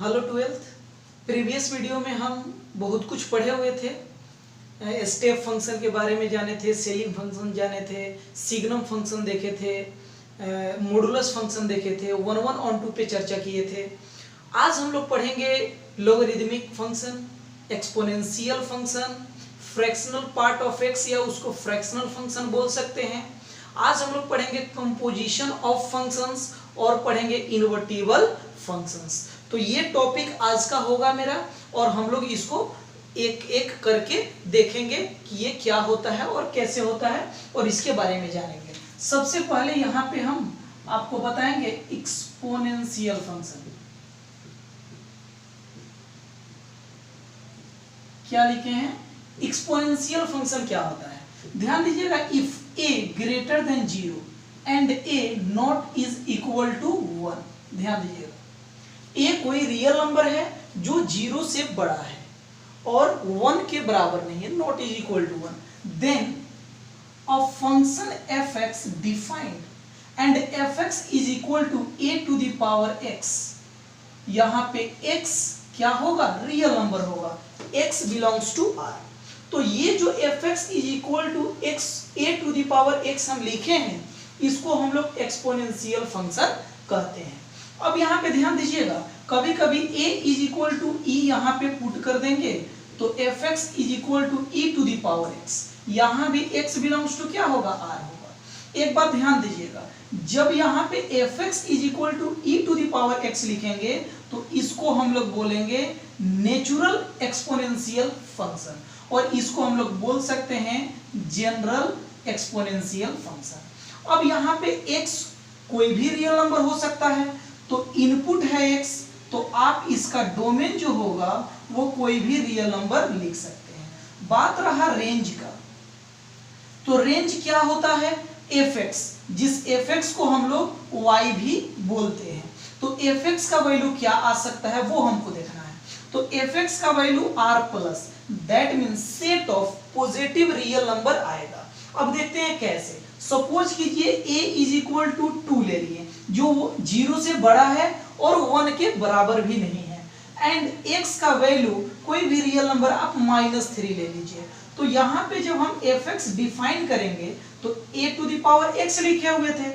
Hello twelfth. Previous video में हम बहुत कुछ पढ़े हुए थे। स्टेप फंक्शन के बारे में जाने थे, सेलिंग फंक्शन जाने थे, सिग्नम फंक्शन देखे थे, मॉडुलस फंक्शन देखे थे, 1 1 ऑन 2 पे चर्चा किए थे। आज हम लोग पढ़ेंगे logarithmic function, exponential function, fractional part of x या उसको फ्रैक्शनल फंक्शन बोल सकते हैं। आज हम लोग पढ़ेंगे कंपोजिशन ऑफ फंक्शंस और पढ़ेंगे इनवर्टिबल फंक्शंस। तो ये टॉपिक आज का होगा मेरा, और हम लोग इसको एक एक करके देखेंगे कि ये क्या होता है और कैसे होता है, और इसके बारे में जानेंगे। सबसे पहले यहाँ पे हम आपको बताएंगे एक्सपोनेंशियल फंक्शन। क्या लिखे हैं? एक्सपोनेंशियल फंक्शन क्या होता है? ध्यान दीजिएगा, if a greater than 0 and a not is equal to 1। ध्यान दीजिएगा, a कोई रियल नंबर है जो 0 से बड़ा है और 1 के बराबर नहीं है, not is equal to 1, then a function fx defined and fx is equal to a to the power x। यहां पे x क्या होगा? रियल नंबर होगा, x बिलोंग्स टू r। तो ये जो fx is equal to x a to the power x हम लिखे हैं, इसको हम लोग एक्सपोनेंशियल फंक्शन कहते हैं। अब यहाँ पे ध्यान दीजिएगा, कभी कभी a is equal to e यहाँ पे पुट कर देंगे तो fx is equal to e to the power x। यहाँ भी x बिलोंग्स टू क्या होगा? r होगा। एक बात ध्यान दीजिएगा, जब यहाँ पे fx is equal to e to the power x लिखेंगे तो इसको हम लोग बोलेंगे नेचुरल एक्सपोनेंशियल फंक्शन, और इसको हम लोग बोल सकते हैं जनरल एक्सपोनेंशियल फंक्शन। अब यहाँ पे x कोई भी रियल नंबर हो सकता है, तो इनपुट है x, तो आप इसका डोमेन जो होगा वो कोई भी रियल नंबर लिख सकते हैं। बात रहा रेंज का, तो रेंज क्या होता है? fx, जिस fx को हम लोग y भी बोलते हैं, तो fx का वैल्यू क्या आ सकता है वो हमको देखना है। तो fx का value r plus, that means set of positive real number आएगा। अब देखते हैं कैसे। सपोज कीजिए a इज इक्वल टू 2 ले लिए, जो 0 से बड़ा है और 1 के बराबर भी नहीं है, एंड x का वैल्यू कोई भी रियल नंबर आप -3 ले लीजिए। तो यहाँ पे जब हम fx डिफाइन करेंगे तो a to the power x लिखे हुए थे,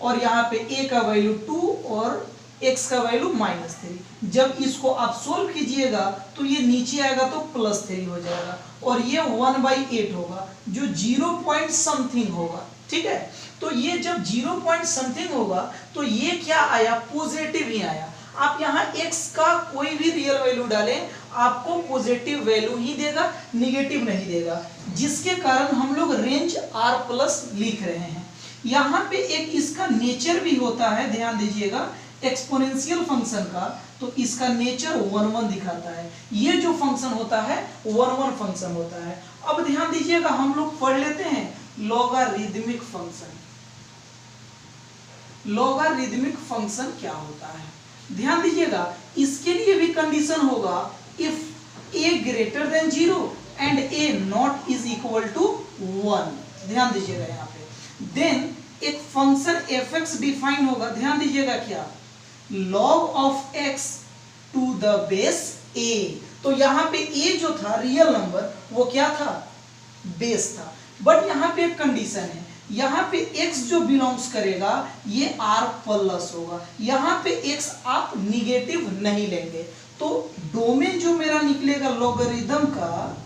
और यहाँ पे a का वैल्यू 2 और x का वैल्यू -3। जब इसको आप सोल्व कीजिएगा तो ये नीचे आएगा तो +3 हो जाएगा, और ये 1/8 होगा जो 0 पॉइंट समथिंग होगा। ठीक है, तो ये जब 0 पॉइंट समथिंग होगा तो ये क्या आया? पॉजिटिव ही आया। आप यहाँ x का कोई भी रियल वैल्यू डालें, आपको पॉजिटिव वैल्यू ही देगा, निगेटिव नहीं देगा, जिसके कारण हम लोग रेंज r प्लस लिख रहे हैं। यहाँ पे एक इसका नेचर भी होता है, ध्यान दीजिएगा, एक्सपोनेंशियल फंक्शन का, तो इसका नेचर 1 1 दिखाता है। ये जो फंक्शन होता है 1 1 फंक्शन होता है। अब ध्यान दीजिएगा, हम लोग पढ़ लेते हैं लॉगरिदमिक फंक्शन। लॉगरिदमिक फंक्शन क्या होता है? ध्यान दीजिएगा, इसके लिए भी कंडीशन होगा, if a greater than 0 and a not is equal to 1। ध्यान दीजिएगा यहाँ पे, देन एक फंक्शन fx डिफाइन होगा। ध्यान दीजिएगा, क्या? log of x to the base a। तो यहाँ पे a जो था रियल नंबर वो क्या था? बेस था। बट यहाँ पे एक कंडीशन है, यहाँ पे x जो बिलोंग्स करेगा ये r प्लस होगा। यहाँ पे x आप निगेटिव नहीं लेंगे, तो डोमेन जो मेरा निकलेगा लॉगरिदम का,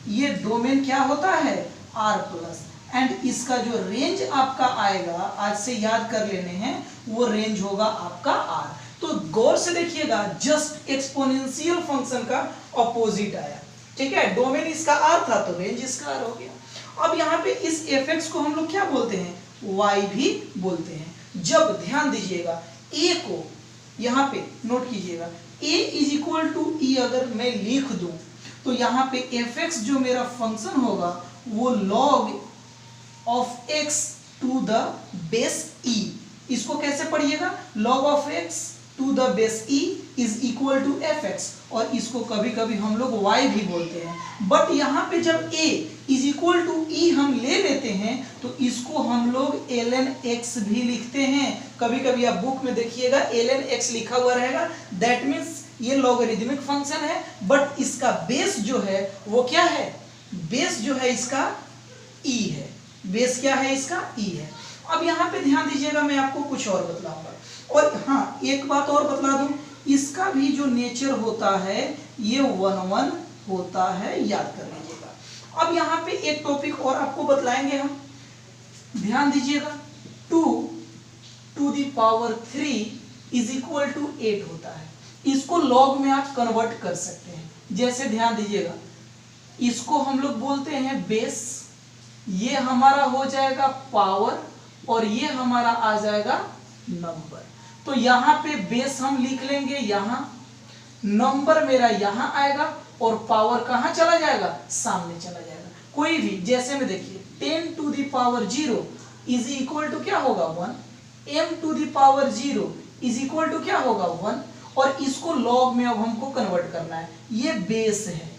ये डोमेन क्या होता है? r प्लस, एंड इसका जो रेंज आपका आएगा, आज से याद कर लेने हैं, वो रेंज होगा आपका r। तो गौर से देखिएगा, जस्ट एक्सपोनेंशियल फंक्शन का ऑपोजिट आया। ठीक है, डोमेन इसका r था तो रेंज इसका r हो गया। अब यहाँ पे इस fx को हम लोग क्या बोलते हैं? y भी बोलते हैं। जब ध्यान दीजिएगा a को यहाँ पे नोट कीजिएगा, a is equal to e अगर मैं लिख दूं तो यहाँ पे fx जो मेरा फंक्शन होगा वो log of x to the base e। इसको कैसे पढ़िएगा? log of x to the base e is equal to fx, और इसको कभी कभी हम लोग y भी बोलते हैं। बट यहाँ पे जब a is equal to e हम ले लेते हैं तो इसको हम लोग ln x भी लिखते हैं। कभी कभी आप बुक में देखिएगा ln x लिखा हुआ रहेगा, दैट मीन्स ये लॉगरिदमिक फंक्शन है, बट इसका बेस जो है वो क्या है, बेस जो है इसका ई है, बेस क्या है इसका ई है। अब यहाँ पे ध्यान दीजिएगा, मैं आपको कुछ और बतलाऊंगा, और हाँ एक बात और बतला दूं, इसका भी जो नेचर होता है ये 1 होता है, याद कर लीजिएगा। अब यहाँ पे एक टॉपिक और आपको बतलाएंगे हम, ध्यान दीजिएगा, 2 to the power 3 is equal to 8 होता है। इसको लॉग में आप कन्वर्ट कर सकते हैं, जैसे ध्यान दीजिएगा, इसको हम लोग बोलते हैं बेस, ये हमारा हो जाएगा पावर, और ये हमारा आ जाएगा नंबर। तो यहाँ पे बेस हम लिख लेंगे, यहाँ नंबर मेरा यहाँ आएगा, और पावर कहाँ चला जाएगा, सामने चला जाएगा। कोई भी, जैसे में देखिए 10 to the power 0 is equal to क्या होगा 1, m to the power 0 is equal to क्या होगा 1, और इसको लॉग में अब हमको कन्वर्ट करना है। ये बेस है,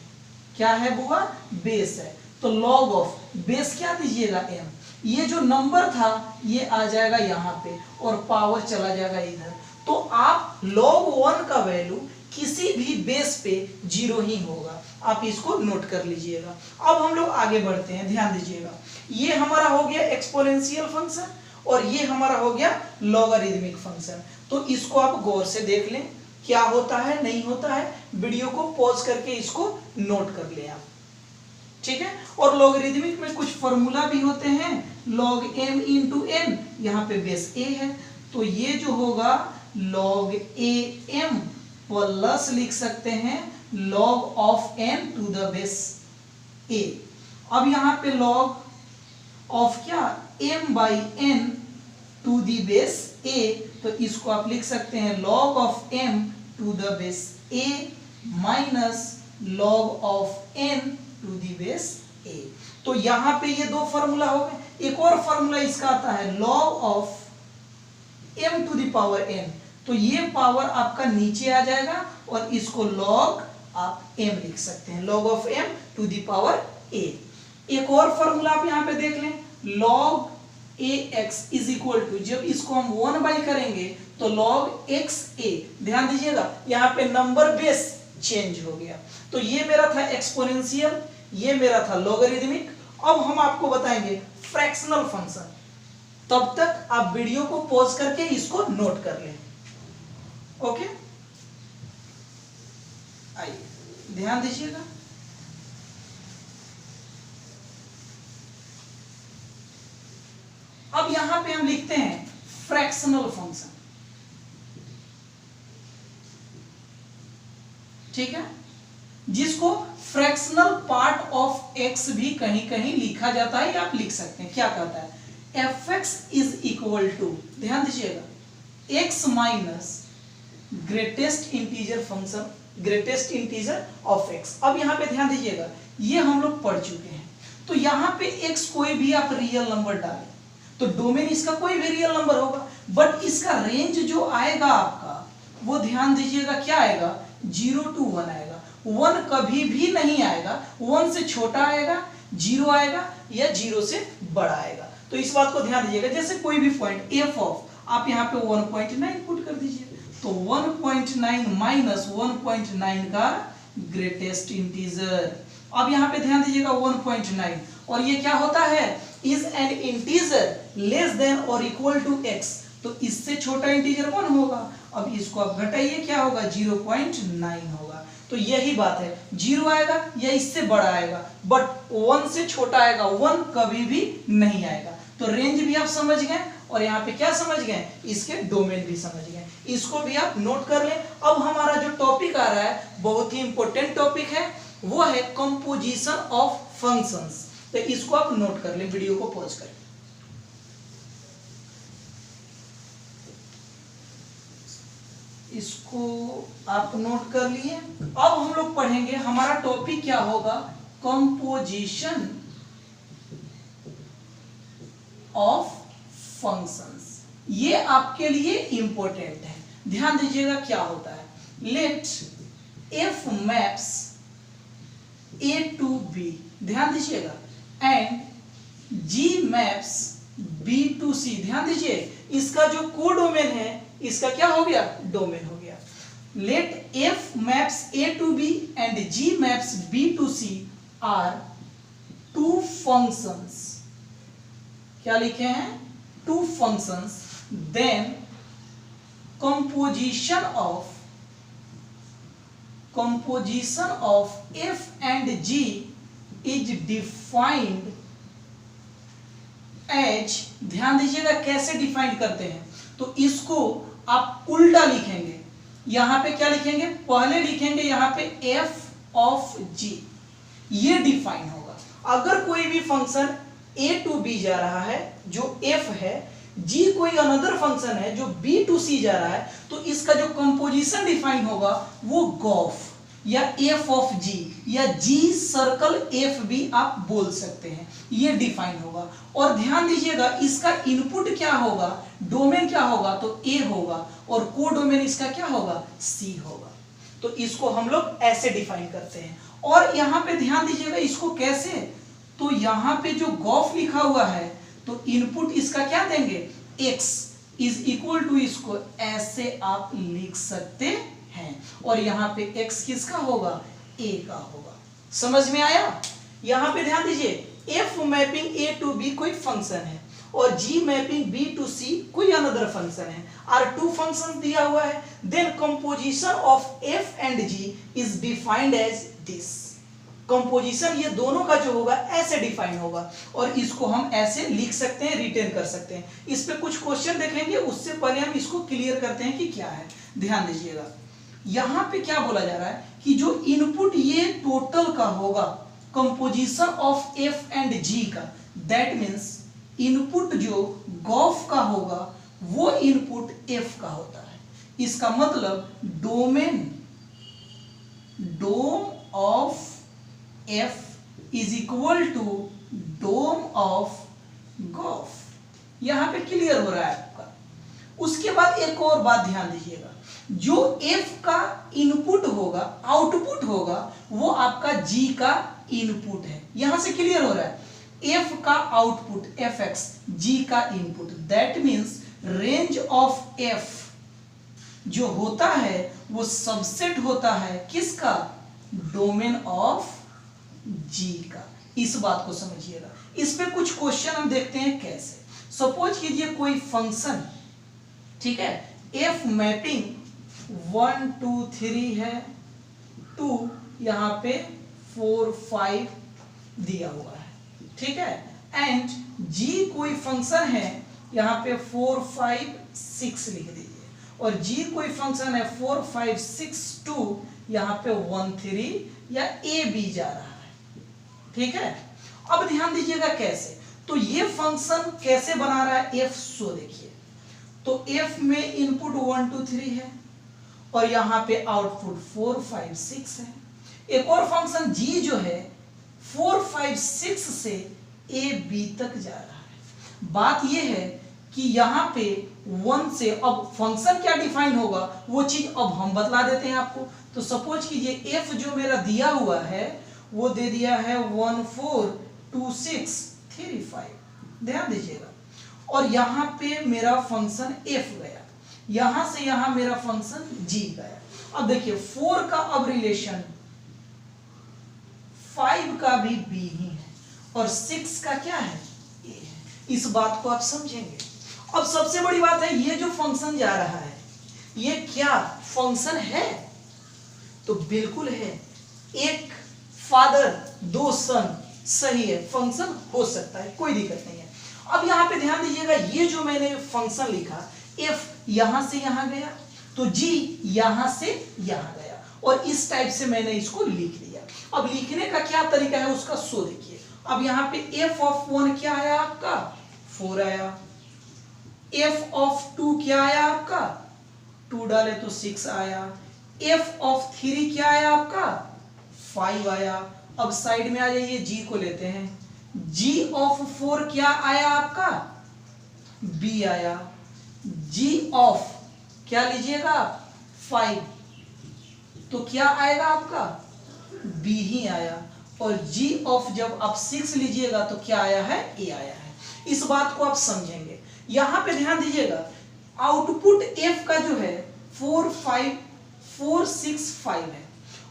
क्या है बुआ, बेस है। तो लॉग ऑफ बेस क्या दीजिएगा m, ये जो नंबर था ये आ जाएगा यहाँ पे, और पावर चला जाएगा इधर। तो आप log 1 का वैल्यू किसी भी बेस पे 0 ही होगा, आप इसको नोट कर लीजिएगा। अब हम लोग आगे बढ़ते हैं, ध्यान दीजिएगा, ये हमारा हो गया एक्सपोनेंशियल फंक्शन, और ये हमारा हो गया लॉगरिदमिक फंक्शन। तो इसको आप गौर से देख लें, क्या होता है नहीं होता है, वीडियो को पॉज करके इसको नोट कर ले आप, ठीक है। और लॉगरिदमिक में कुछ फॉर्मूला भी होते हैं, log m इंटू n, यहाँ पे बेस a है, तो ये जो होगा log am प्लस लिख सकते हैं log of n to the base a। अब यहाँ पे log ऑफ क्या, m by n to the base a, तो इसको आप लिख सकते हैं log of m to the base a minus log of n to the base a। तो यहाँ पे ये दो फॉर्मूला हो गए। एक और फॉर्मूला इसका आता है log of m to the power n, तो ये पावर आपका नीचे आ जाएगा, और इसको log आप m लिख सकते हैं, log of m to the power a। एक और फॉर्मूला आप यहाँ पे देख लें, log ax is equal to, जब इसको हम 1 बाई करेंगे तो log xa, ध्यान दीजिएगा यहाँ पे नंबर बेस चेंज हो गया। तो ये मेरा था एक्सपोनेंशियल, ये मेरा था लॉगरिदमिक। अब हम आपको बताएंगे फ्रैक्शनल फंक्शन, तब तक आप वीडियो को पॉज करके इसको नोट कर लें, ओके। आइए ध्यान दीजिएगा, अब यहां पे हम लिखते हैं फ्रैक्शनल फंक्शन, ठीक है, जिसको फ्रैक्शनल पार्ट ऑफ x भी कहीं कहीं लिखा जाता है, या आप लिख सकते हैं। क्या कहता है, fx इज इक्वल टू, ध्यान दीजिएगा, x minus greatest integer function, greatest integer of x। अब यहाँ पे ध्यान दीजिएगा, ये हम लोग पढ़ चुके हैं। तो यहाँ पे x कोई भी आप रियल नंबर डालें तो डोमेन इसका कोई भी रियल नंबर होगा, बट इसका रेंज जो आएगा आपका, वो ध्यान दीजिएगा क्या आएगा, 0 to 1 आएगा। 1 कभी भी नहीं आएगा, 1 से छोटा आएगा, 0 आएगा, या 0 से बड़ा आएगा। तो इस बात को ध्यान दीजिएगा। जैसे कोई भी पॉइंट f ऑफ, आप यहाँ पे 1.9 पुट कर दीजिए, तो 1.9 माइनस 1.9 का ग्रेटेस्ट इंटीजर। अब यहाँ पे ध्यान दीजिएगा 1.9, और ये क्या होता है, is an integer less than और इक्वल टू x, तो इससे छोटा इंटीजर 1 होगा। अब इसको आप घटाइए, क्या होगा, 0.9 होगा। तो यही बात है, 0 आएगा या इससे बड़ा आएगा, बट 1 से छोटा आएगा, 1 कभी भी नहीं आएगा। तो रेंज भी आप समझ गए, और यहाँ पे क्या समझ गए, इसके डोमेन भी समझ गए। इसको भी आप नोट कर लें। अब हमारा जो टॉपिक आ रहा है बहुत ही इंपॉर्टेंट टॉपिक है, वो है कंपोजिशन ऑफ फंक्शंस। तो इसको आप नोट कर लें, वीडियो को पॉज करें। इसको आप नोट कर लिए। अब हम लोग पढ़ेंगे, हमारा टॉपिक क्या होगा, कंपोजिशन ऑफ फंक्शंस। ये आपके लिए इंपॉर्टेंट है, ध्यान दीजिएगा क्या होता है। Let F maps A to B, ध्यान दीजिएगा, and G maps B to C, ध्यान दीजिए, इसका जो कोडोमेन है, इसका क्या हो गया, डोमेन हो गया। Let f maps a to b and g maps b to c are two functions, क्या लिखे हैं, two functions, then composition of f and g is defined as, ध्यान दीजिएगा कैसे डिफाइन करते हैं, तो इसको आप उल्टा लिखेंगे, यहां पे क्या लिखेंगे, पहले लिखेंगे यहां पे f ऑफ g, ये डिफाइन होगा। अगर कोई भी फंक्शन a टू b जा रहा है जो f है, g कोई अनदर फंक्शन है जो b टू c जा रहा है, तो इसका जो कंपोजिशन डिफाइन होगा वो गॉफ या f ऑफ g या g सर्कल f भी आप बोल सकते हैं, ये डिफाइन होगा। और ध्यान दीजिएगा इसका इनपुट क्या होगा, डोमेन क्या होगा, तो a होगा और को डोमेन इसका क्या होगा, c होगा। तो इसको हम लोग ऐसे डिफाइन करते हैं। और यहां पे ध्यान दीजिएगा इसको कैसे, तो यहां पे जो गॉफ लिखा हुआ है तो इनपुट इसका क्या देंगे, x इज इक्वल टू, इसको ऐसे आप लिख सकते हैं। और यहाँ पे x किसका होगा, a का होगा। समझ में आया? यहाँ पे ध्यान दीजिए f mapping a to b कोई फंक्शन है और g mapping b to c कोई अनदर फंक्शन है, और टू फंक्शन दिया हुआ है, then composition of f and g is defined as this. Composition ये दोनों का जो होगा ऐसे डिफाइन होगा और इसको हम ऐसे लिख सकते हैं, रिटेन कर सकते हैं। इस पे कुछ क्वेश्चन देखेंगे, उससे पहले हम इसको क्लियर करते हैं कि क्या है। ध्यान दीजिएगा यहां पे क्या बोला जा रहा है कि जो इनपुट ये टोटल का होगा composition of f and g का, दैट मींस इनपुट जो गॉफ का होगा वो इनपुट f का होता है। इसका मतलब dom of f is equal to dom of gof. यहां पे क्लियर हो रहा है आपका। उसके बाद एक और बात ध्यान दीजिएगा, जो f का इनपुट होगा, आउटपुट होगा, वो आपका g का इनपुट है। यहां से क्लियर हो रहा है, f का आउटपुट fx, g का input, that means range of f जो होता है वो सबसेट होता है किसका, डोमेन ऑफ g का। इस बात को समझिएगा। इस पे कुछ क्वेश्चन हम देखते हैं कैसे। सपोज कीजिए कोई फंक्शन, ठीक है, f मैपिंग 1 2 3 है, 2 यहां पे 4 5 दिया हुआ है, ठीक है, एंड g कोई फंक्शन है, यहां पे 4 5 6 लिख दीजिए, और g कोई फंक्शन है 4 5 6 2, यहां पे 1 3 या a b जा रहा है, ठीक है। अब ध्यान दीजिएगा कैसे, तो ये फंक्शन कैसे बना रहा है f, सो देखिए, तो f में इनपुट 1 2 3 है और यहां पे आउटपुट 4 5 6 है। एक और फंक्शन g जो है 4 5 6 से a b तक जा रहा है। बात यह है कि यहां पे 1 से, अब फंक्शन क्या डिफाइन होगा वो चीज अब हम बतला देते हैं आपको। तो सपोज कीजिए f जो मेरा दिया हुआ है वो दे दिया है 1 4 2 6 3 5, ध्यान दीजिएगा, और यहां पे मेरा फंक्शन f गया, यहां से यहां मेरा फंक्शन g गया। अब देखिए 4 का अब रिलेशन 5 का भी b ही है और 6 का क्या है, a है। इस बात को आप समझेंगे। अब सबसे बड़ी बात है, ये जो फंक्शन जा रहा है ये क्या फंक्शन है, तो बिल्कुल है। एक फादर 2 सन, सही है, फंक्शन हो सकता है, कोई दिक्कत नहीं है। अब यहां पे ध्यान दीजिएगा, ये जो मैंने फंक्शन लिखा f यहां से यहां गया, तो g यहां से यहां गया, और इस टाइप से मैंने इसको लिख दिया। अब लिखने का क्या तरीका है उसका सो देखिए। अब यहां पे f ऑफ 1 क्या आया आपका, 4 आया, f ऑफ 2 क्या आया आपका, 2 डाले तो 6 आया, f ऑफ 3 क्या आया आपका, 5 आया। अब साइड में आ जाइए, g को लेते हैं, g ऑफ 4 क्या आया आपका, b आया, g ऑफ क्या लीजिएगा 5, तो क्या आएगा आपका b ही आया, और g ऑफ जब आप 6 लीजिएगा तो क्या आया है, a आया है। इस बात को आप समझेंगे। यहां पे ध्यान दीजिएगा, आउटपुट f का जो है 4 5 465 है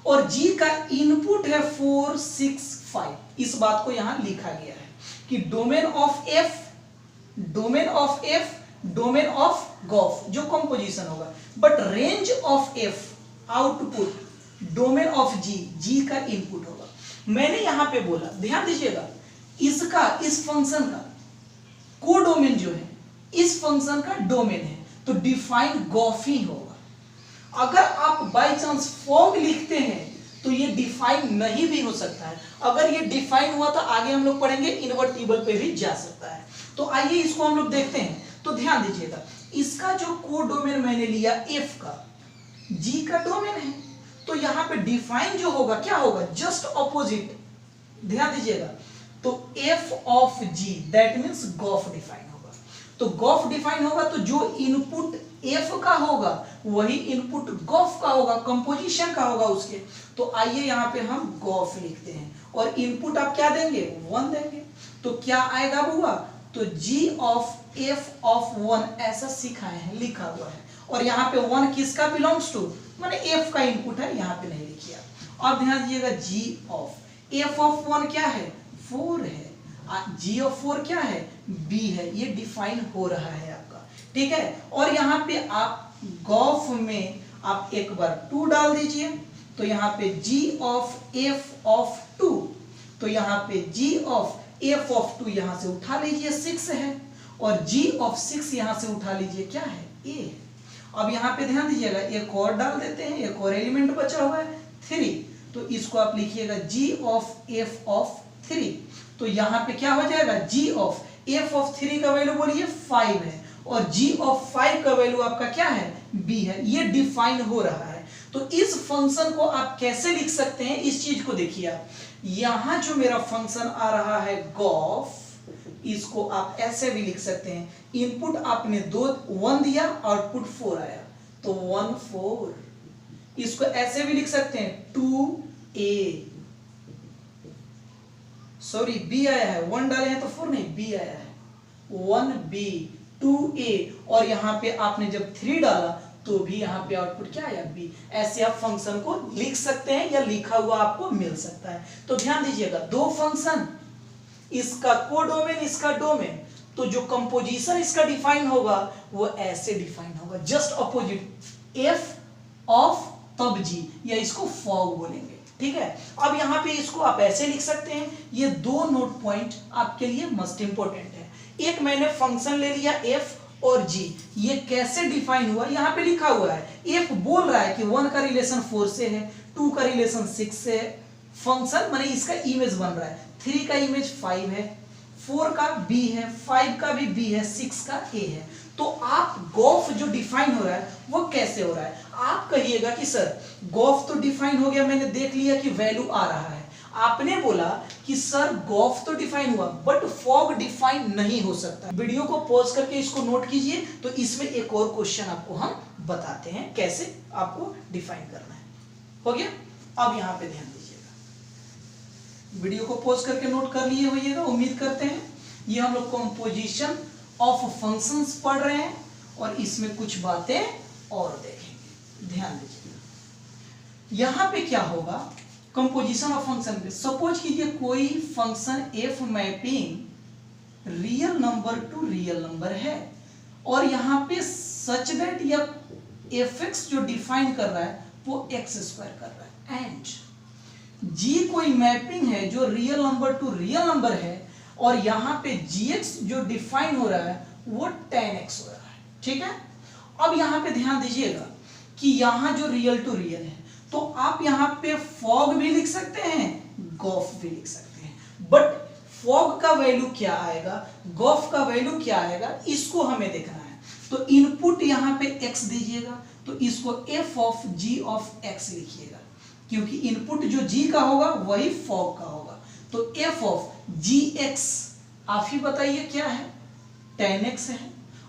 और जी का इनपुट है 465। इस बात को यहां लिखा गया है कि domain of F domain of gof जो कंपोजिशन होगा, but range of F output domain of G का इनपुट होगा। मैंने यहां पे बोला, ध्यान दीजिएगा, इसका इस फंक्शन का कोडोमेन जो है इस फंक्शन का डोमेन है, तो डिफाइन गॉफ ही होगा। अगर आप बाय चांस फॉग लिखते हैं तो ये डिफाइन नहीं भी हो सकता है। अगर ये डिफाइन हुआ तो आगे हम लोग पढ़ेंगे इन्वर्टिबल पे भी जा सकता है। तो आइए इसको हम लोग देखते हैं। तो ध्यान दीजिएगा, इसका जो कोडोमेन मैंने लिया एफ का, जी का डोमेन है, तो यहां पे डिफाइन जो होगा क्या होगा, जस्ट ऑपोजिट। ध्यान दीजिएगा, तो f of g that means गॉफ डिफाइन होगा। तो गॉफ डिफाइन होगा तो जो इनपुट एफ का होगा वही इनपुट गॉफ का होगा, कंपोजिशन का होगा उसके। तो आइए यहां पे हम गॉफ लिखते हैं और इनपुट आप क्या देंगे, 1 देंगे। तो क्या आएगा बुआ, तो जी ऑफ एफ ऑफ 1 ऐसा सिखाए हैं, लिखा हुआ है। और यहाँ पे 1 किसका बिलोंग्स टू, माने एफ का इनपुट है, यहाँ पे नहीं लिखिए। अब ध्यान दीजिएगा, जी ऑफ एफ ऑफ 1 क्या है, 4 है, जी ऑफ 4 क्या है, बी है। ये डिफाइन हो रहा है आपका, ठीक है। और यहाँ पे आप गॉफ में आप एक बार 2 डाल दीजिए, तो यहाँ पे जी ऑफ एफ ऑफ 2, तो यहाँ पे जी ऑफ एफ ऑफ 2 यहां से उठा लीजिए 6 है, और जी ऑफ 6 यहां से उठा लीजिए क्या है, ए। अब यहां पे ध्यान दीजिएगा, एक और डाल देते हैं, एक और एलिमेंट बचा हुआ है 3, तो इसको आप लिखिएगा जी ऑफ एफ ऑफ 3। तो यहां पे क्या हो जाएगा, जी ऑफ एफ ऑफ 3 का वैल्यू बोलिए 5 है, और जी ऑफ 5 का वैल्यू आपका क्या है, बी है। ये डिफाइन हो रहा है। तो इस फंक्शन को आप कैसे लिख सकते हैं, इस चीज को देखिए आप। यहां जो मेरा फंक्शन आ रहा है गॉफ, इसको आप ऐसे भी लिख सकते हैं, इनपुट आपने 1 दिया, आउटपुट 4 आया, तो 1 4। इसको ऐसे भी लिख सकते हैं 2a, सॉरी बी आया है, 1 डाले हैं तो 4 नहीं, बी आया है, 1b 2a, और यहां पे आपने जब 3 डाला तो भी यहां पे आउटपुट क्या आया, बी। ऐसे आप फंक्शन को लिख सकते हैं या लिखा हुआ आपको मिल सकता है। तो ध्यान दीजिएगा, 2 फंक्शन, इसका कोडोमेन इसका डोमेन, तो जो कंपोजिशन इसका डिफाइन होगा वो ऐसे डिफाइन होगा, जस्ट अपोजिट एफ ऑफ तब जी, या इसको फॉग बोलेंगे, ठीक है। अब यहां पे इसको आप ऐसे लिख सकते हैं। ये 2 नोट पॉइंट आपके लिए मस्ट इंपॉर्टेंट है। एक मैंने फंक्शन ले लिया एफ और जी, ये कैसे डिफाइन हुआ, यहां पे लिखा हुआ है। एफ बोल रहा है कि 1 का रिलेशन 4 से है, 2 का रिलेशन 6 से है, फंक्शन माने इसका इमेज बन रहा है, 3 का इमेज 5 है, 4 का बी है, 5 का भी बी है, 6 का ए है। तो आप गॉफ जो डिफाइन हो रहा है वो कैसे हो रहा है, आप कहिएगा कि सर गॉफ तो डिफाइन हो गया, मैंने देख लिया कि वैल्यू आ रहा है। आपने बोला कि सर गॉफ तो डिफाइन हुआ बट फॉग डिफाइन नहीं हो सकता। वीडियो को पॉज करके इसको नोट कीजिए, तो इसमें एक और क्वेश्चन आपको हम बताते हैं कैसे आपको डिफाइन करना है। हो गया, अब यहां पे ध्यान दीजिएगा, वीडियो को पॉज करके नोट कर लिए होइएगा, उम्मीद करते हैं। ये हम लोग कंपोजिशन ऑफ फंक्शंस पढ़ रहे हैं और इसमें कुछ बातें और देखेंगे। ध्यान दीजिएगा, यहां पे क्या होगा, कंपोजिशन ऑफ फंक्शन पे सपोज कीजिए कोई function F mapping real number two real number है, और यहां पे सच दैट या एफ एक्स जो डिफाइन कर रहा है वो एक्स स्क्वायर कर रहा है, एंड जी कोई मैपिंग है जो real number two real number है, और यहां पे gx जो डिफाइन हो रहा है वो tan x हो रहा है, ठीक है। अब यहां पे ध्यान दीजिएगा कि यहां जो रियल टू रियल है, तो आप यहां पे फॉग भी लिख सकते हैं, गॉफ भी लिख सकते हैं, बट फॉग का वैल्यू क्या आएगा, गॉफ का वैल्यू क्या आएगा, इसको हमें देखना है। तो इनपुट यहां पे x दीजिएगा, तो इसको f of g of x लिखिएगा, क्योंकि इनपुट जो g का होगा वही फॉग का होगा। तो f ऑफ gx आप ही बताइए क्या है, tan x है।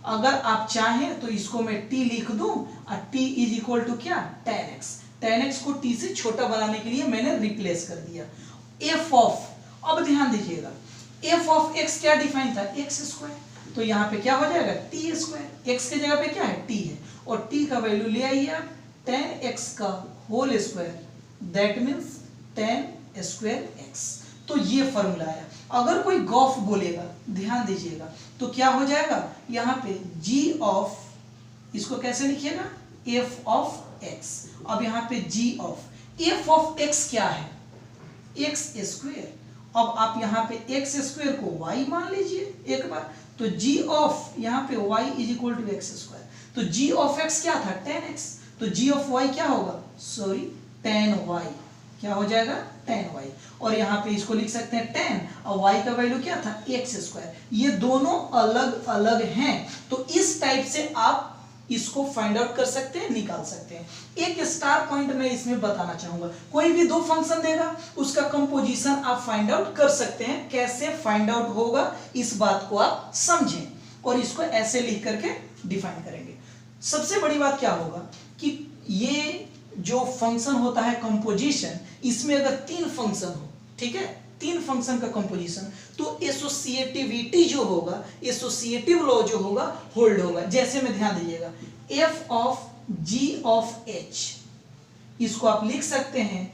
अगर आप चाहें तो इसको मैं t लिख दूं, और t इज इक्वल टू क्या, tan x। tan x को t से छोटा बनाने के लिए मैंने रिप्लेस कर दिया। f ऑफ, अब ध्यान दीजिएगा, f ऑफ x क्या डिफाइन था, x स्क्वायर, तो यहाँ पे क्या हो जाएगा t स्क्वायर, x की जगह पे क्या है t है, और t का वैल्यू ले आइए आप 10x का whole square that means 10 square x। तो ये फॉर्मूला है। अगर कोई गॉफ बोलेगा, ध्यान दीजिएगा, तो क्या हो जाएगा, यहाँ पे g ऑफ, इसको कैसे लिखिएगा, f ऑफ x। अब यहाँ पे g of, f of x क्या है, x स्क्वायर। अब आप यहाँ पे x स्क्वायर को y मान लीजिए एक बार, तो g ऑफ यहाँ पे y is equal to x square. तो g ऑफ x क्या था, 10x, तो g ऑफ y क्या होगा, सॉरी 10y, क्या हो जाएगा 10y। और यहाँ पे इसको लिख सकते हैं 10 और y का वैल्यू क्या था, एक्स स्क्वायर। ये दोनों अलग अलग हैं, तो इस टाइप से आप इसको फाइंड आउट कर सकते हैं, निकाल सकते हैं। एक स्टार पॉइंट मैं इसमें बताना चाहूंगा, कोई भी दो फंक्शन देगा, उसका कंपोजिशन आप फाइंड आउट कर सकते हैं। कैसे फाइंड आउट होगा इस बात को आप समझें और इसको ऐसे लिख करके डिफाइन करेंगे। सबसे बड़ी बात क्या होगा कि ये जो फंक्शन होता है कंपोजिशन, इसमें अगर तीन फंक्शन हो, ठीक है, तीन फंक्शन का कंपोजिशन, तो एसोसिएटिविटी जो होगा, एसोसिएटिव लॉ जो होगा होल्ड होगा। जैसे में ध्यान दीजिएगा, f of g of h, इसको आप लिख सकते हैं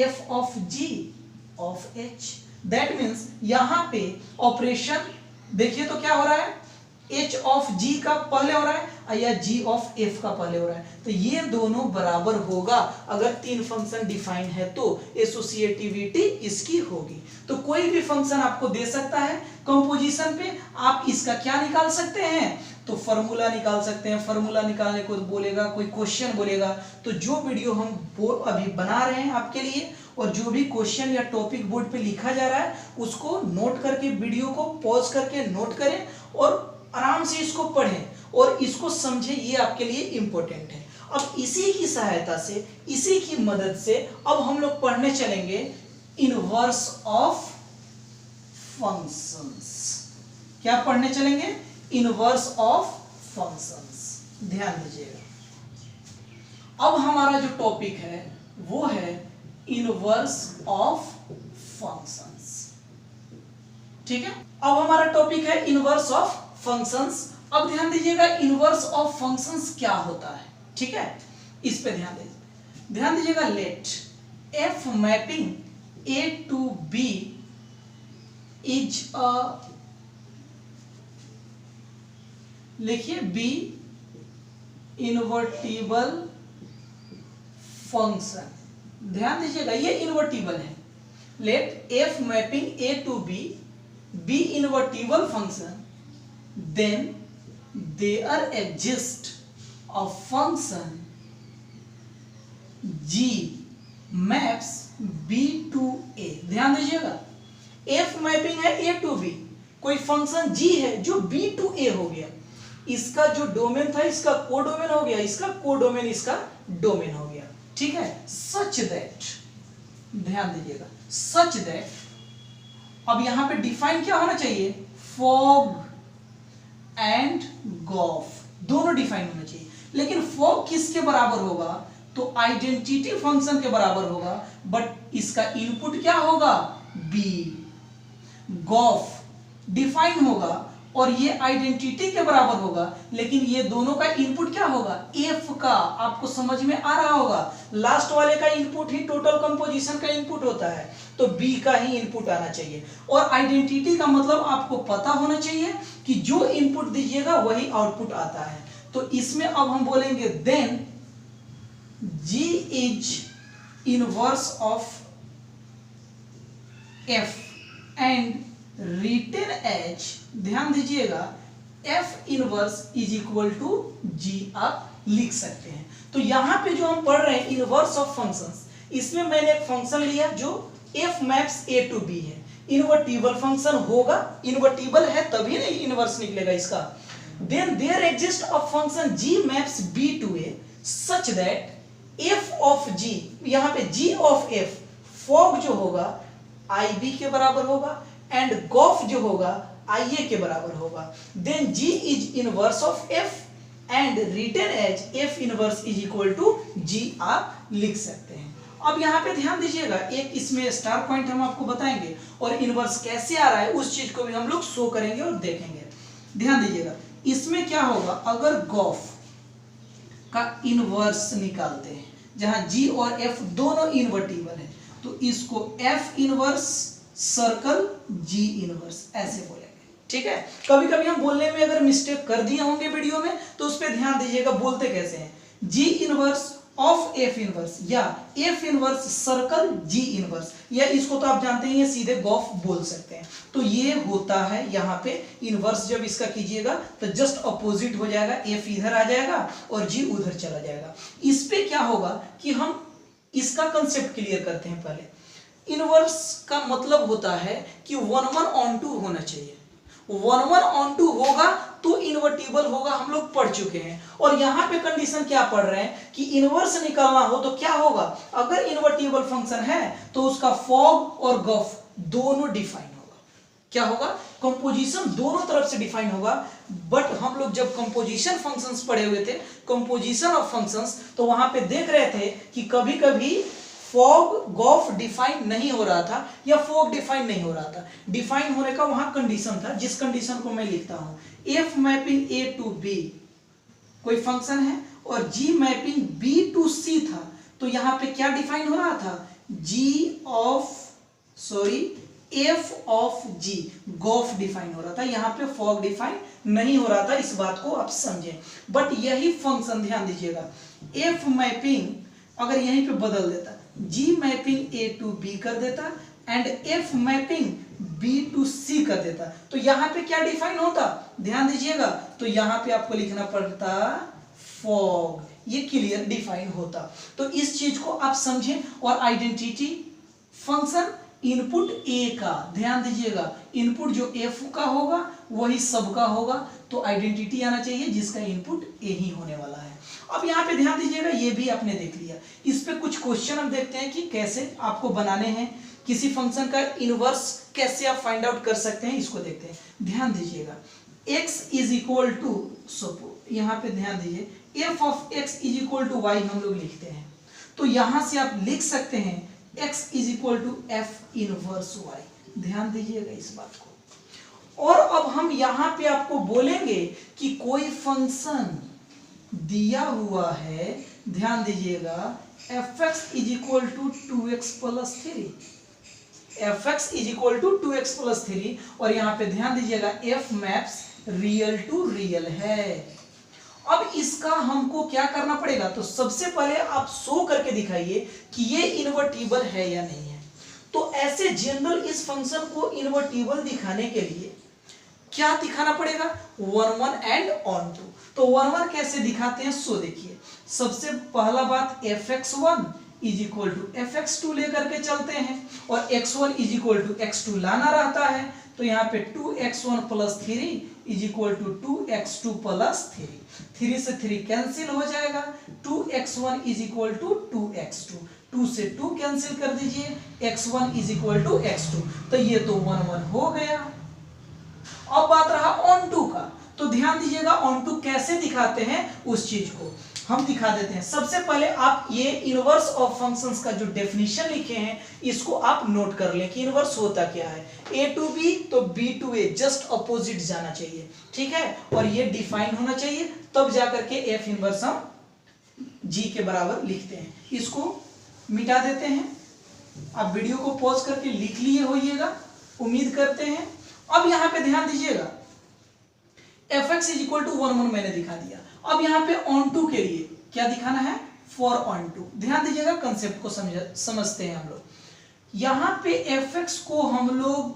f of g of h। That means यहां पे ऑपरेशन देखिए तो क्या हो रहा है, h ऑफ g का पहले हो रहा है या g ऑफ f का पहले हो रहा है। तो ये दोनों बराबर होगा अगर तीन फंक्शन डिफाइन है, तो एसोसिएटिविटी इसकी होगी। तो कोई भी फंक्शन आपको दे सकता है कंपोजिशन पे, आप इसका क्या निकाल सकते हैं, तो फॉर्मूला निकाल सकते हैं। फॉर्मूला निकालने को बोलेगा, कोई क्वेश्चन बोलेगा, तो जो वीडियो हम अभी बना रहे हैं आपके लिए, और जो भी क्वेश्चन या टॉपिक बोर्ड पे लिखा जा रहा है, उसको नोट करके, वीडियो को पॉज करके नोट करें और आराम से इसको पढ़ें और इसको समझें, ये आपके लिए इंपॉर्टेंट है। अब इसी की सहायता से, इसी की मदद से अब हम लोग पढ़ने चलेंगे इनवर्स ऑफ फंक्शंस। क्या पढ़ने चलेंगे, इनवर्स ऑफ फंक्शंस। ध्यान दीजिएगा, अब हमारा जो टॉपिक है वो है इनवर्स ऑफ फंक्शंस, ठीक है। अब हमारा टॉपिक है इनवर्स ऑफ फंक्शंस। अब ध्यान दीजिएगा इनवर्स ऑफ फंक्शंस क्या होता है, ठीक है, इस पे ध्यान दीजिएगा। Let f mapping a to b is uh, लिखिए b इनवर्टिबल फंक्शन। ध्यान दीजिएगा ये इनवर्टिबल है। Let f mapping a to b invertible function, then there exists a function g maps b to a। ध्यान दीजिएगा f मैपिंग है a to b, कोई function g है जो b to a हो गया, इसका जो डोमेन था इसका कोडोमेन हो गया, इसका कोडोमेन इसका डोमेन हो गया, ठीक है। सच दैट, ध्यान दीजिएगा, सच दैट, अब यहां पे डिफाइन क्या होना चाहिए, फॉग एंड गॉफ दोनों डिफाइन होना चाहिए। लेकिन फॉग किसके बराबर होगा, तो आइडेंटिटी फंक्शन के बराबर होगा, बट इसका इनपुट क्या होगा, b। गॉफ डिफाइन होगा और ये आइडेंटिटी के बराबर होगा, लेकिन ये दोनों का इनपुट क्या होगा, f का। आपको समझ में आ रहा होगा, लास्ट वाले का इनपुट ही टोटल कंपोजिशन का इनपुट होता है, तो b का ही इनपुट आना चाहिए। और आइडेंटिटी का मतलब आपको पता होना चाहिए कि जो इनपुट दीजिएगा वही आउटपुट आता है। तो इसमें अब हम बोलेंगे then g is inverse of f and written as, ध्यान दीजिएगा, f inverse is equal to g आप लिख सकते हैं। तो यहां पे जो हम पढ़ रहे हैं इनवर्स ऑफ फंक्शंस, इसमें मैंने एक फंक्शन लिया जो f maps a to b है, इनवर्टिबल फंक्शन होगा, इनवर्टिबल है तभी नहीं इनवर्स निकलेगा इसका। Then there exist a function g maps b to a such that f of g, यहां पे g ऑफ f, फॉग जो होगा ib के बराबर होगा एंड गॉफ जो होगा ia के बराबर होगा। Then g is inverse of f and written as f inverse is equal to g आप लिख सकते हैं। अब यहाँ पे ध्यान दीजिएगा, एक इसमें स्टार पॉइंट हम आपको बताएंगे और इनवर्स कैसे आ रहा है उस चीज को भी हम लोग शो करेंगे और देखेंगे। ध्यान दीजिएगा, इसमें क्या होगा, अगर गॉफ का इनवर्स निकालते हैं, जहां g और f दोनों इनवर्टिबल है, तो इसको f inverse circle g inverse ऐसे बोलेंगे। ठीक है, कभी कभी हम बोलने में अगर मिस्टेक कर दिए होंगे वीडियो में तो उस पर ध्यान दीजिएगा, बोलते कैसे हैं, g inverse of f inverse या f inverse circle g inverse, या इसको तो आप जानते हैं, ये सीधे गॉफ बोल सकते हैं। तो ये होता है यहाँ पे इनवर्स, जब इसका कीजिएगा तो जस्ट अपोजिट हो जाएगा, f इधर आ जाएगा और g उधर चला जाएगा। इस पे क्या होगा कि हम इसका कंसेप्ट क्लियर करते हैं। पहले इनवर्स का मतलब होता है कि 1:1 होना चाहिए, 1:1 होगा तो इनवर्टिबल होगा, हम लोग पढ़ चुके हैं। और यहाँ पे कंडीशन क्या पढ़ रहे हैं कि इनवर्स निकालना हो तो क्या होगा, अगर इनवर्टिबल फंक्शन है तो उसका फॉग और गॉफ दोनों डिफाइन होगा। क्या होगा, कंपोजिशन दोनों तरफ से डिफाइन होगा। बट हम लोग जब कंपोजिशन फंक्शंस पढ़े हुए थे, कंपोजिशन ऑफ फंक्शंस, तो वहां पे देख रहे थे कि कभी कभी फॉग गॉफ डिफाइन नहीं हो रहा था या फॉग डिफाइन नहीं हो रहा था। डिफाइन होने का वहां कंडीशन था, जिस कंडीशन को मैं लिखता हूं, f mapping A to b कोई फंक्शन है और g mapping B to c था, तो यहां पे क्या डिफाइन हो रहा था, एफ ऑफ जी गॉफ डिफाइन हो रहा था, यहां पे फॉग डिफाइन नहीं हो रहा था। इस बात को आप समझें। बट यही फंक्शन ध्यान दीजिएगा, एफ मैपिंग अगर यहीं पे बदल देता, G mapping A to B कर देता and F mapping B to C कर देता, तो यहां पे क्या डिफाइन होता, ध्यान दीजिएगा, तो यहां पे आपको लिखना पड़ता फॉग, ये क्लियर डिफाइन होता। तो इस चीज को आप समझें। और आइडेंटिटी फंक्शन इनपुट ए का, ध्यान दीजिएगा, इनपुट जो एफ का होगा वही सब का होगा, तो आइडेंटिटी आना चाहिए जिसका इनपुट ए ही होने वाला है। अब यहाँ पे ध्यान दीजिएगा, ये भी आपने देख लिया। इस पे कुछ क्वेश्चन हम देखते हैं कि कैसे आपको बनाने हैं, किसी फंक्शन का इनवर्स कैसे आप फाइंड आउट कर सकते हैं, इसको देखते हैं। ध्यान दीजिएगा, x इज इक्वल टू, यहाँ पे ध्यान दीजिए, f of x is equal to y हम लोग लिखते हैं, तो यहां से आप लिख सकते हैं x is equal to f inverse y। ध्यान दीजिएगा इस बात को। और अब हम यहां पे आपको बोलेंगे कि कोई फंक्शन दिया हुआ है, ध्यान दीजिएगा, fx is equal to 2x plus 3, fx is equal to 2x plus 3, और यहां पे ध्यान दीजिएगा f maps real to real है। अब इसका हमको क्या करना पड़ेगा, तो सबसे पहले आप शो करके दिखाइए कि ये इन्वर्टिबल है या नहीं है। तो ऐसे जनरल इस फंक्शन को इन्वर्टिबल दिखाने के लिए क्या दिखाना पड़ेगा, 1:1 एंड ऑन टू। तो 1:1 कैसे दिखाते हैं, सो देखिए, सबसे पहला बात fx1 is equal to fx2 लेकर के चलते हैं, और x1 is equal to x2 लाना रहता है, तो यहाँ पे 2x1 plus 3 is equal to 2x2 plus 3, 3 से 3 कैंसिल हो जाएगा, 2x1 is equal to 2x2, 2 से 2 कैंसिल कर दीजिए, x1 is equal to x2, तो ये तो 1:1 हो गया। अब बात रहा ऑन टू का, तो ध्यान दीजिएगा ऑन टू कैसे दिखाते हैं उस चीज को हम दिखा देते हैं। सबसे पहले आप ये इनवर्स ऑफ फंक्शंस का जो डेफिनेशन लिखे हैं इसको आप नोट कर लें कि इनवर्स होता क्या है, ए टू बी तो b to a, just opposite जाना चाहिए, ठीक है, और ये डिफाइन होना चाहिए, तब जाकर के एफ इनवर्स हम जी के बराबर लिखते हैं। इसको मिटा देते हैं, आप वीडियो को पॉज करके लिख लिए होइएगा, उम्मीद करते हैं। अब यहां पे ध्यान दीजिएगा, fx इज इक्वल टू 1:1 मैंने दिखा दिया। अब यहाँ पे ऑन टू के लिए क्या दिखाना है, फॉर ऑन टू। ध्यान दीजिएगा, कंसेप्ट को समझते हैं हम लोग। यहाँ पे fx को हम लोग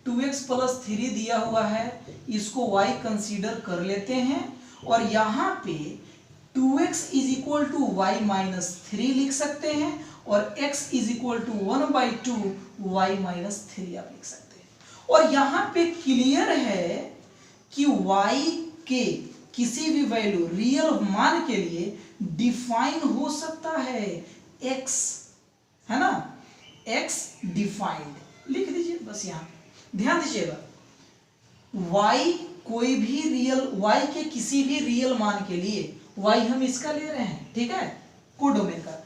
2x प्लस 3 दिया हुआ है, इसको y कंसीडर कर लेते हैं, और यहाँ पे 2x is equal to y minus 3 लिख सकते हैं, और x is equal to 1/2 y minus 3 आप लिख सकते हैं। और यहाँ पे क्लियर है कि y के किसी भी वैल्यू रियल मान के लिए डिफाइन हो सकता है x, है ना, x डिफाइंड लिख दीजिए बस। यहां ध्यान दीजिएगा, y कोई भी रियल, y के किसी भी रियल मान के लिए, y हम इसका ले रहे हैं, ठीक है, कोडोमेन का,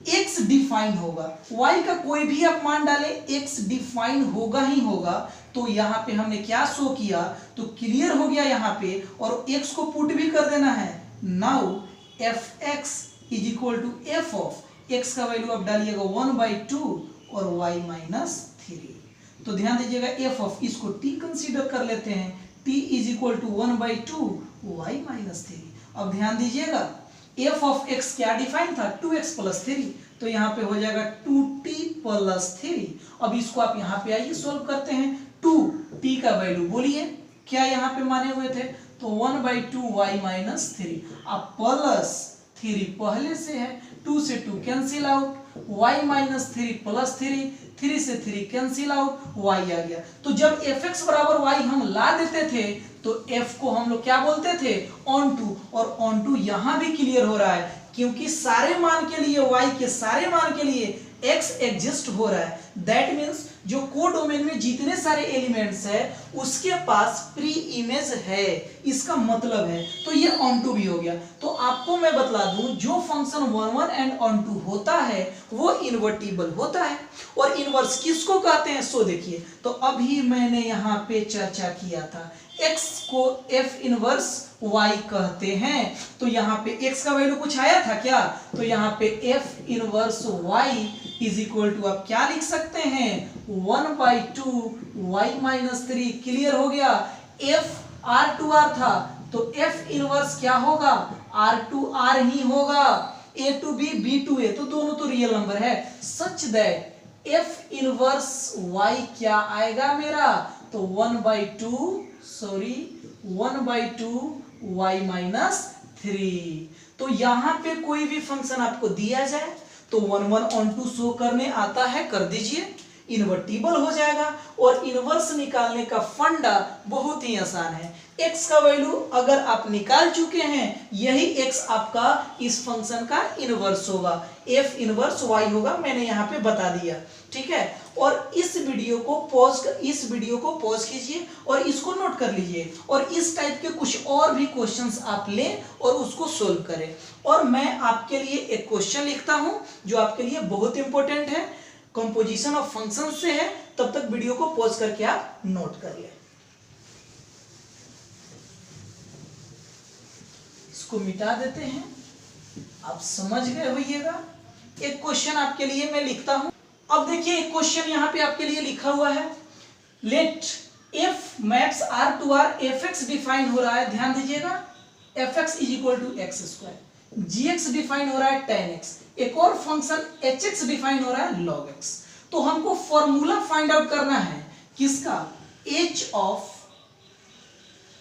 x डिफाइन होगा, y का कोई भी आप मान डालें x डिफाइन होगा ही होगा। तो यहाँ पे हमने क्या शो किया, तो क्लियर हो गया यहाँ पे, और x को पुट भी कर देना है। Now f x is equal to f of x का वैल्यू आप डालिएगा 1/2 और y माइनस 3। तो ध्यान दीजिएगा एफ ऑफ, इसको t कंसीडर कर लेते हैं, t is equal to 1/2 y minus 3। अब ध्यान दीजिएगा एफ ऑफ x क्या डिफाइन था, 2x प्लस 3, तो यहाँ पे हो जाएगा 2t प्लस 3। अब इसको आप यहाँ पे आइए सॉल्व करते हैं। 2t का वैल्यू बोलिए क्या यहाँ पे माने हुए थे, तो 1/2 y माइनस 3। अब प्लस 3 पहले से है, 2 से 2 cancel out, y minus 3 plus 3, 3 से 3 कैंसिल आउट, y आ गया। तो जब fx बराबर y हम ला देते थे तो f को हम लोग क्या बोलते थे, ऑन टू, और ऑन टू यहां भी क्लियर हो रहा है क्योंकि सारे मान के लिए y के सारे मान के लिए x एग्जिस्ट हो रहा है। दैट मीन्स जो कोडोमेन में जितने सारे एलिमेंट्स है उसके पास प्री इमेज है, इसका मतलब है, तो ये ऑन टू भी हो गया। तो आपको मैं बतला दूं जो फंक्शन 1 एंड ऑन टू होता है वो इन्वर्टिबल होता है। और इनवर्स किसको कहते हैं, सो देखिए, तो अभी मैंने यहाँ पे चर्चा किया था x को f इनवर्स y कहते हैं। तो यहाँ पे x का वैल्यू कुछ आया था क्या, तो यहाँ पे f inverse y is equal to आप क्या लिख सकते हैं, 1/2 y माइनस 3। क्लियर हो गया। f r2r था तो f इनवर्स क्या होगा, r2r ही होगा, a to b b to a, तो दोनों तो रियल नंबर है। सच दैट f इनवर्स y क्या आएगा मेरा, तो 1/2 y माइनस 3। तो यहां पे कोई भी फंक्शन आपको दिया जाए तो 1 ऑन टू शो करने आता है, कर दीजिए, इन्वर्टिबल हो जाएगा। और इनवर्स निकालने का फंडा बहुत ही आसान है। x का वैल्यू अगर आप निकाल चुके हैं, यही x आपका इस फंक्शन का इनवर्स होगा, f इनवर्स y होगा, मैंने यहाँ पे बता दिया, ठीक है। और इस वीडियो को पॉज कीजिए और इसको नोट कर लीजिए और इस टाइप के कुछ और भी क्वेश्चंस आप लें और उसको सोल्व करें। और मैं आपके लिए एक क्वेश्चन लिखता हूं जो आपके लिए बहुत इंपॉर्टेंट है, कंपोजिशन ऑफ फंक्शन से है, तब तक वीडियो को पॉज करके आप नोट कर लें। इसको मिटा देते हैं, आप समझ गए होइएगा। एक क्वेश्चन आपके लिए मैं लिखता हूं। अब देखिए एक क्वेश्चन यहां पे आपके लिए लिखा हुआ है, let F maps r to r f x define हो रहा है, ध्यान दीजिएगा, f x is equal to x square, g x define हो रहा है tan x, एक और फंक्शन एच एक्स डिफाइन हो रहा है log x। तो हमको फॉर्मूला फाइंड आउट करना है किसका, h ऑफ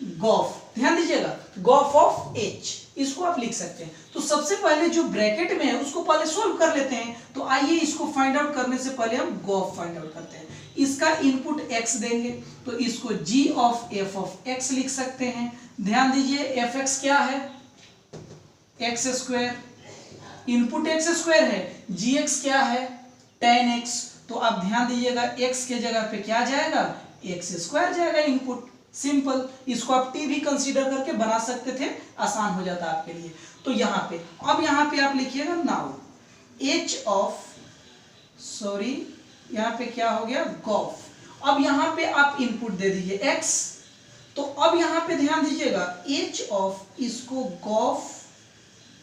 गॉफ, ध्यान दीजिएगा, गॉफ ऑफ h, इसको आप लिख सकते हैं। तो सबसे पहले जो ब्रैकेट में है उसको पहले सॉल्व कर लेते हैं। तो आइए इसको फाइंड आउट करने से पहले हम गॉफ फाइंड आउट करते हैं। इसका इनपुट x देंगे तो इसको g of f of x लिख सकते हैं। ध्यान दीजिए एफ एक्स क्या है, x square, input x square है, जी एक्स क्या है, tan x। तो आप ध्यान दीजिएगा x के जगह पे क्या जाएगा, एक्स स्क्वायर जाएगा इनपुट, सिंपल। इसको आप t भी कंसीडर करके बना सकते थे, आसान हो जाता आपके लिए। तो यहाँ पे अब यहाँ पे आप लिखिएगा नाउ h ऑफ, सॉरी यहाँ पे क्या हो गया, गॉफ। अब यहाँ पे आप इनपुट दे दीजिए x। तो अब यहाँ पे ध्यान दीजिएगा h ऑफ, इसको गॉफ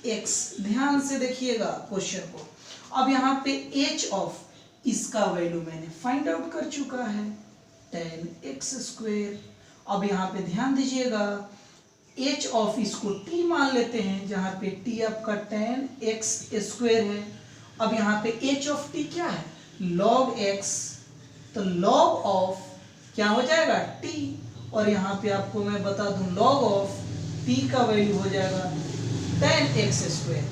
x, ध्यान से देखिएगा क्वेश्चन को। अब यहाँ पे h ऑफ, इसका वैल्यू मैंने फाइंड आउट कर चुका है, tan x स्क्वायर। अब यहाँ पे ध्यान दीजिएगा h ऑफ, इसको t मान लेते हैं, जहाँ पे t आपका tan x स्क्वायर है। अब यहाँ पे h ऑफ t क्या है, log x, तो log ऑफ क्या हो जाएगा t, और यहाँ पे आपको मैं बता दूं log ऑफ t का वैल्यू हो जाएगा tan x स्क्वायर।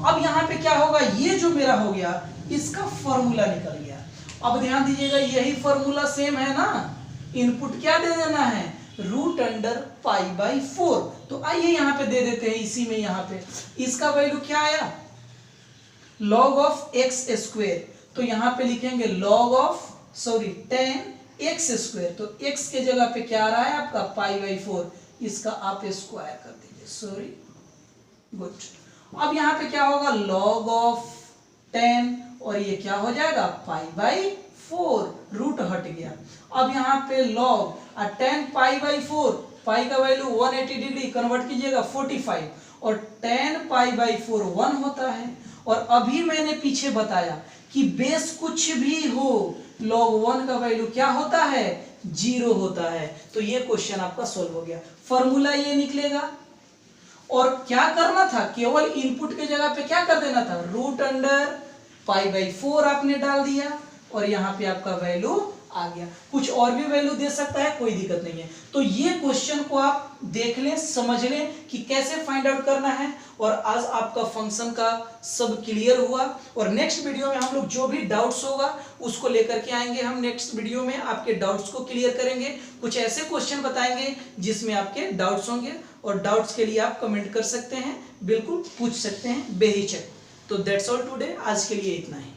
अब यहाँ पे क्या होगा, ये जो मेरा हो गया इसका फॉर्मूला निकल गया। अब ध्यान दीजिएगा यही फॉर्मूला सेम है ना, इनपुट क्या दे देना है, √π/4। तो आइए यहाँ पे दे देते हैं, इसी में यहाँ पे इसका वैल्यू क्या आया, log ऑफ x स्क्वायर। तो यहाँ पे लिखेंगे log of, sorry tan x square. तो x के जगह पे क्या आ रहा है आपका π/4, इसका आप स्क्वायर कर दीजिए, सॉरी, गुड। अब यहाँ पे क्या होगा, log ऑफ 10, और ये क्या हो जाएगा π/4, रूट हट गया। अब यहाँ पे log 10 π/4, पाई का वैल्यू 180 डिग्री कन्वर्ट कीजिएगा 45 और tan पाई बाई 4 1 होता है। और अभी मैंने पीछे बताया कि बेस कुछ भी हो log 1 का वैल्यू क्या होता है 0 होता है। तो ये क्वेश्चन आपका सोल्व हो गया, फॉर्मूला ये निकलेगा। और क्या करना था, केवल इनपुट के जगह पे क्या कर देना था, रूट अंडर पाई बाई 4 आपने डाल दिया और यहाँ पे आपका वैल्यू आ गया। कुछ और भी वैल्यू दे सकता है, कोई दिक्कत नहीं है। तो ये क्वेश्चन को आप देख लें, समझ लें कि कैसे फाइंड आउट करना है। और आज आपका फंक्शन का सब क्लियर हुआ। और नेक्स्ट वीडियो में हम लोग जो भी डाउट्स होगा उसको लेकर के आएंगे। हम नेक्स्ट वीडियो में आपके डाउट्स को क्लियर करेंगे, कुछ ऐसे क्वेश्चन बताएंगे जिसमें आपके डाउट्स होंगे। और डाउट्स के लिए आप कमेंट कर सकते हैं, बिल्कुल पूछ सकते हैं बेहिचक। तो दैट्स ऑल टुडे, आज के लिए इतना ही।